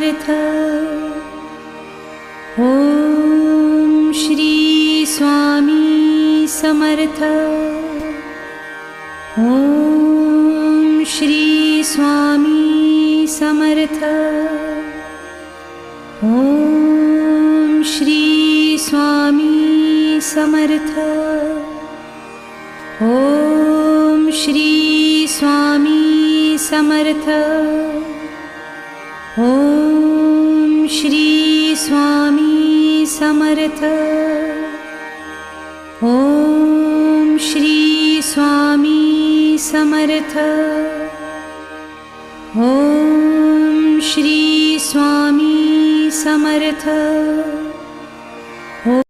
Samarth. Om Shri Swami Samarth. Om Shri Swami Samarth. Om Shri Swami Samarth. Om Shri Swami Samarth. Om Shri Swami Samarth. Om Shri Swami Samarth. Om Shri Swami Samarth.